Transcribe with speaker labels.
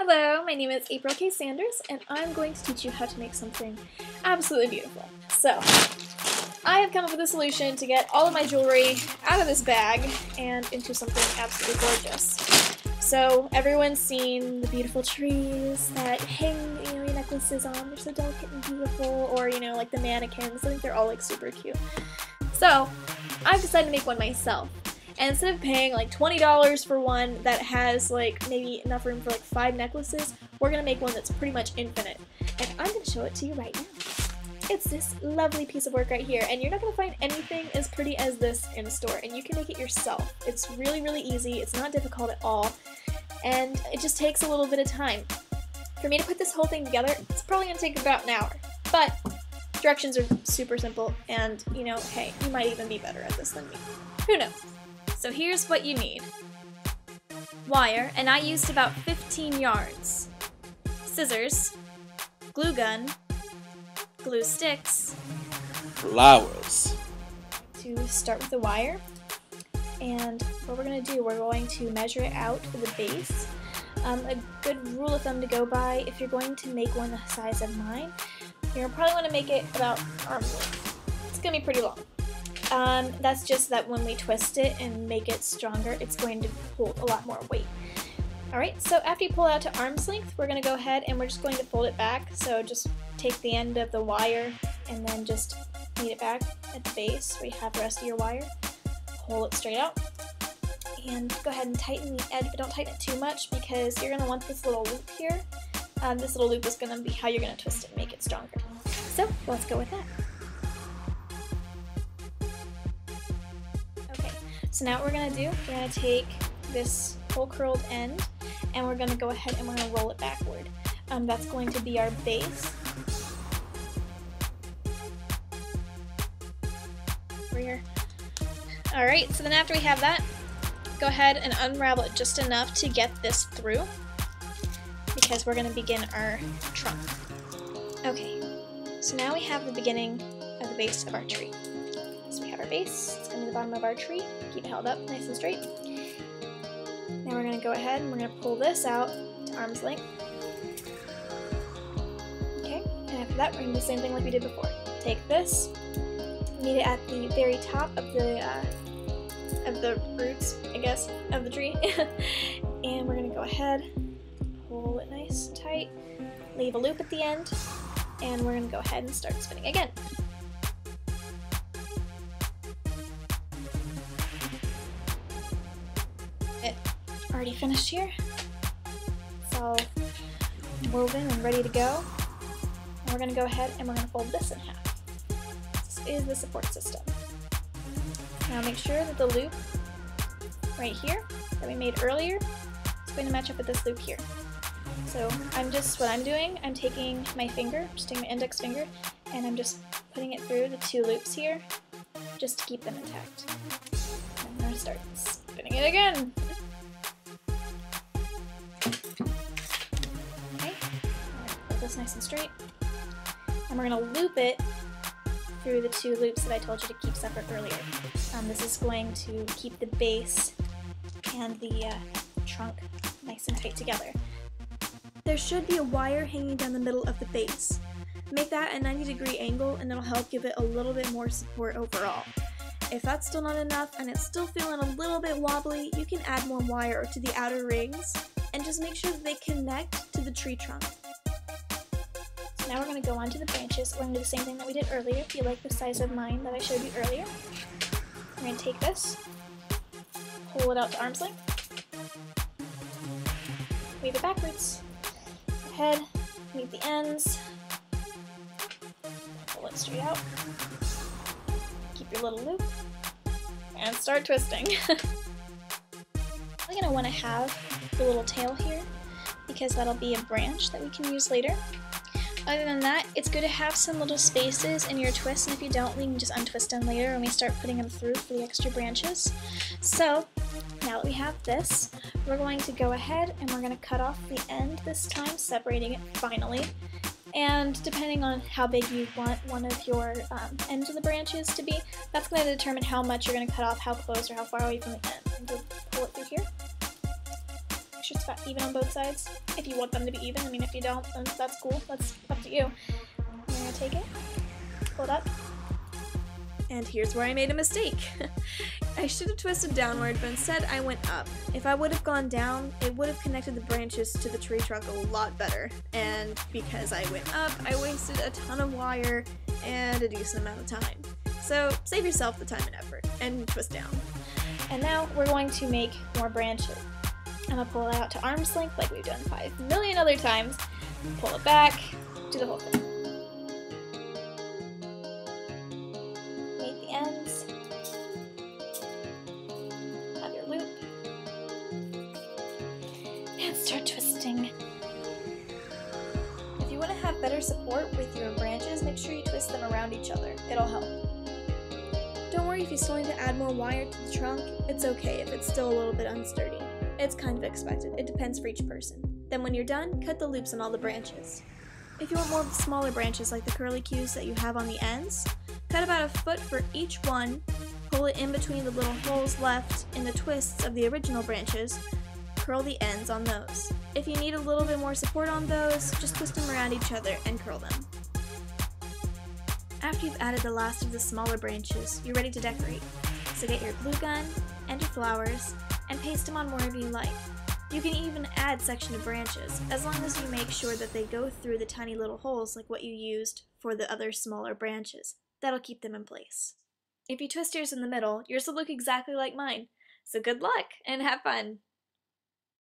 Speaker 1: Hello, my name is April Kaye Sanders, and I'm going to teach you how to make something absolutely beautiful. So, I have come up with a solution to get all of my jewelry out of this bag and into something absolutely gorgeous. So, everyone's seen the beautiful trees that hang, your necklaces on. They're so delicate and beautiful, or, like the mannequins. I think they're all, super cute. So, I've decided to make one myself. And instead of paying like $20 for one that has maybe enough room for 5 necklaces, we're going to make one that's pretty much infinite. And I'm going to show it to you right now. It's this lovely piece of work right here, and you're not going to find anything as pretty as this in a store, and you can make it yourself. It's really, really easy, it's not difficult at all, and it just takes a little bit of time. For me to put this whole thing together, it's probably going to take about an hour, but directions are super simple, and hey, you might even be better at this than me. Who knows? So here's what you need. Wire, and I used about 15 yards. Scissors, glue gun, glue sticks,
Speaker 2: flowers.
Speaker 1: To start with the wire, and what we're going to do, we're going to measure it out for the base. A good rule of thumb to go by, if you're going to make one the size of mine, you're probably going to make it about arm's length. It's going to be pretty long. That's just that when we twist it and make it stronger, it's going to hold a lot more weight. Alright, so after you pull it out to arm's length, we're going to go ahead and we're just going to fold it back. So just take the end of the wire and then just meet it back at the base where you have the rest of your wire. Pull it straight out. And go ahead and tighten the edge, but don't tighten it too much because you're going to want this little loop here. This little loop is going to be how you're going to twist it and make it stronger. So let's go with that. So now what we're going to do, we're going to take this whole curled end and we're going to go ahead and we're going to roll it backward. That's going to be our base. Over here. Alright, so then after we have that, go ahead and unravel it just enough to get this through because we're going to begin our trunk. Okay, so now we have the beginning of the base of our tree. So we have our base, it's going to be the bottom of our tree, keep it held up nice and straight. Now we're going to go ahead and we're going to pull this out to arm's length. Okay, and after that we're going to do the same thing like we did before. Take this, meet it at the very top of the roots, I guess, of the tree. And we're going to go ahead, pull it nice and tight, leave a loop at the end, and we're going to go ahead and start spinning again. Already finished here. It's all woven and ready to go. And we're going to go ahead and we're going to fold this in half. This is the support system. Now make sure that the loop right here that we made earlier is going to match up with this loop here. So what I'm doing, I'm taking my finger, just taking my index finger, and I'm just putting it through the 2 loops here just to keep them intact. And I'm going to start spinning it again. This nice and straight, and we're going to loop it through the 2 loops that I told you to keep separate earlier. This is going to keep the base and the trunk nice and tight together. There should be a wire hanging down the middle of the base. Make that a 90-degree angle and it'll help give it a little bit more support overall. If that's still not enough and it's still feeling a little bit wobbly, you can add more wire to the outer rings and just make sure that they connect to the tree trunk. Now we're going to go on to the branches. We're going to do the same thing that we did earlier, if you like the size of mine that I showed you earlier. We're going to take this, pull it out to arm's length, weave it backwards, go ahead, meet the ends, pull it straight out, keep your little loop, and start twisting. You're going to want to have the little tail here, because that'll be a branch that we can use later. Other than that, it's good to have some little spaces in your twists, and if you don't, we can just untwist them later when we start putting them through for the extra branches. So, now that we have this, we're going to go ahead and we're going to cut off the end this time, separating it finally. And depending on how big you want one of your ends of the branches to be, that's going to determine how much you're going to cut off, how close or how far away from the end. And just pull it through here. sure it's about even on both sides. If you want them to be even, I mean, if you don't, then that's cool. That's up to you. I'm gonna take it, pull it up, and here's where I made a mistake. I should have twisted downward, but instead I went up. If I would have gone down, it would have connected the branches to the tree trunk a lot better. And because I went up, I wasted a ton of wire and a decent amount of time. So save yourself the time and effort, and twist down. And now we're going to make more branches. I'm gonna pull it out to arm's length like we've done 5 million other times. Pull it back, do the whole thing. Make the ends. Have your loop. And start twisting. If you want to have better support with your branches, make sure you twist them around each other. It'll help. Don't worry if you still need to add more wire to the trunk. It's okay if it's still a little bit unsturdy. It's kind of expected. It depends for each person. Then when you're done, cut the loops on all the branches. If you want more of the smaller branches like the curlicues that you have on the ends, cut about a foot for each one, pull it in between the little holes left in the twists of the original branches, curl the ends on those. If you need a little bit more support on those, just twist them around each other and curl them. After you've added the last of the smaller branches, you're ready to decorate. So get your glue gun and your flowers and paste them on wherever you like. You can even add section of branches, as long as you make sure that they go through the tiny little holes like what you used for the other smaller branches. That'll keep them in place. If you twist yours in the middle, yours will look exactly like mine. So good luck and have fun!